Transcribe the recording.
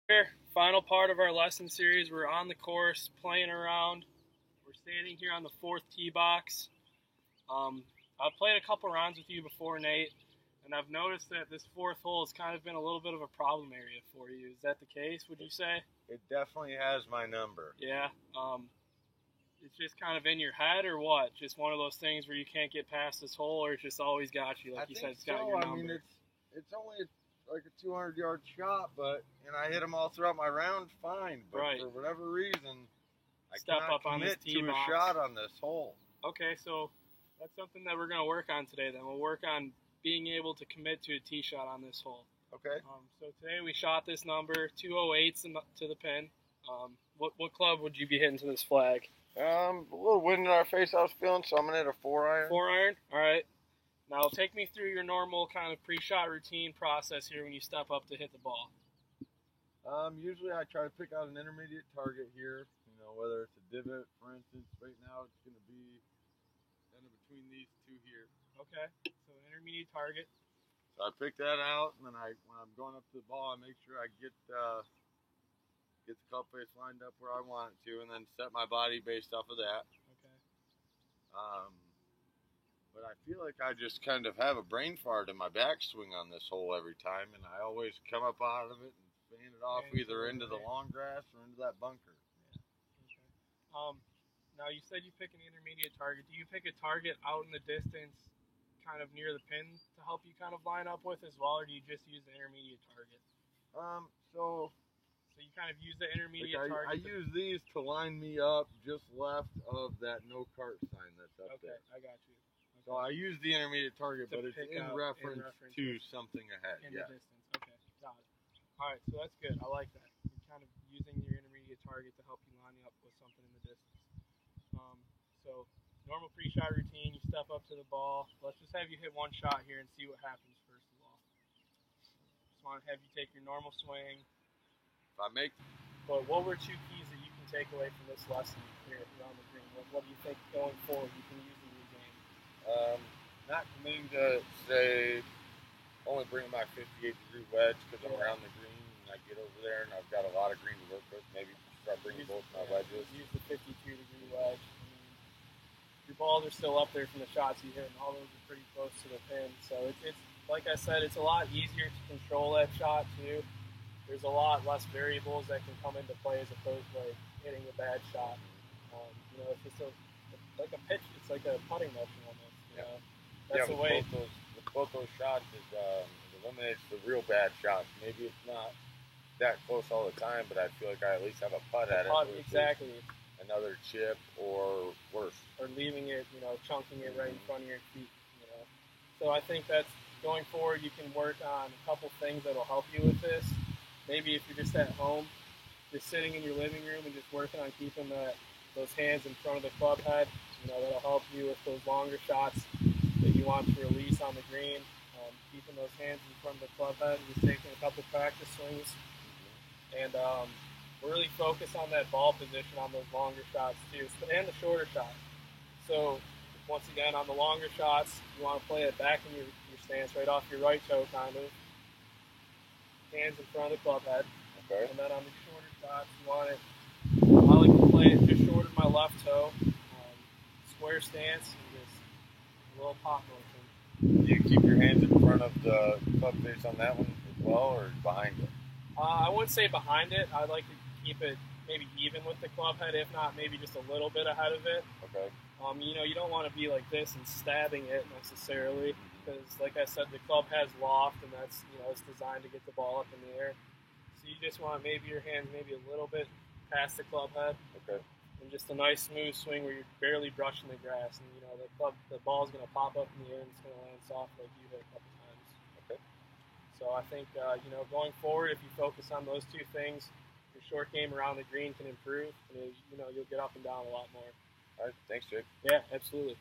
Here, final part of our lesson series. We're on the course, playing around. We're standing here on the fourth tee box. I've played a couple rounds with you before, Nate, and I've noticed that this fourth hole has kind of been a little bit of a problem area for you. Is that the case, would you say? It definitely has my number. Yeah. It's just kind of in your head, or what? Just one of those things where you can't get past this hole, or it's just always got you, like you said, it's got your number. I mean, it's only like a 200-yard shot, and I hit them all throughout my round fine. But right. For whatever reason, I Step cannot up on commit this tee to box. a shot on this hole. Okay, so that's something that we're going to work on today. Then we'll work on being able to commit to a tee shot on this hole. Okay. So today we shot this number 208s to the pin. What club would you be hitting to this flag? A little wind in our face I was feeling, so I'm going to hit a 4-iron. 4-iron? All right. Now take me through your normal kind of pre-shot routine process here when you step up to hit the ball. Usually I try to pick out an intermediate target here, whether it's a divot, for instance. Right now it's going to be kind of between these two here. Okay, so intermediate target. So I pick that out, and then when I'm going up to the ball, I make sure I get the club face lined up where I want it to, and then set my body based off of that. Okay. But I feel like I just kind of have a brain fart in my backswing on this hole every time, and I always come up out of it and fan it off either into the long grass or into that bunker. Yeah. Okay. Now you said you pick an intermediate target. Do you pick a target out in the distance, kind of near the pin, to help you kind of line up with as well, or do you just use the intermediate target? So you kind of use the intermediate target. I use these to line me up just left of that no cart sign that's up there. Okay, I got you. Okay. So I use the intermediate target, but it's in reference to something ahead. In the distance. Okay, got it. All right, so that's good. I like that. You're kind of using your intermediate target to help you line up with something in the distance. So normal pre-shot routine, you step up to the ball. Let's just have you hit one shot here and see what happens first of all. Just want to have you take your normal swing. But what were two keys that you can take away from this lesson here around the green? What do you think going forward you can use in your game? Not committing to, say, only bringing my 58-degree wedge because I'm around the green and I get over there and I've got a lot of green to work with. Maybe start bringing both my wedges. Use the 52-degree wedge. Your balls are still up there from the shots you hit, and all those are pretty close to the pin. So it's like I said, it's a lot easier to control that shot too. There's a lot less variables that can come into play as opposed to like hitting a bad shot. It's just like a pitch. It's like a putting motion almost. That's the way. With both those shots, it eliminates the real bad shots. Maybe it's not that close all the time, but I feel like I at least have a putt at it. Exactly. Another chip or worse. Or leaving it, chunking it right in front of your feet. So I think that's going forward. You can work on a couple things that'll help you with this. Maybe if you're just at home, just sitting in your living room and just working on keeping those hands in front of the club head, that'll help you with those longer shots that you want to release on the green. Keeping those hands in front of the club head and just taking a couple practice swings. And really focus on that ball position on those longer shots too, and the shorter shots. So once again, on the longer shots, you want to play it back in your stance, right off your right toe, kind of. Hands in front of the club head. Okay. And then on the shorter shots, you want it. I like to play it just short of my left toe, square stance, and just a little pop motion. Do you keep your hands in front of the club face on that one as well, or behind it? I wouldn't say behind it. I'd like to keep it maybe even with the club head, if not maybe just a little bit ahead of it. Okay. You don't want to be like this and stabbing it necessarily, because like I said, the club has loft, and that's it's designed to get the ball up in the air. So you just want maybe your hands maybe a little bit past the club head. Okay. And just a nice smooth swing where you're barely brushing the grass, and the ball's going to pop up in the air and it's going to land soft like you hit a couple times. Okay. So I think going forward, if you focus on those two things, your short game around the green can improve, and you'll get up and down a lot more. All right, thanks, Jake. Yeah, absolutely.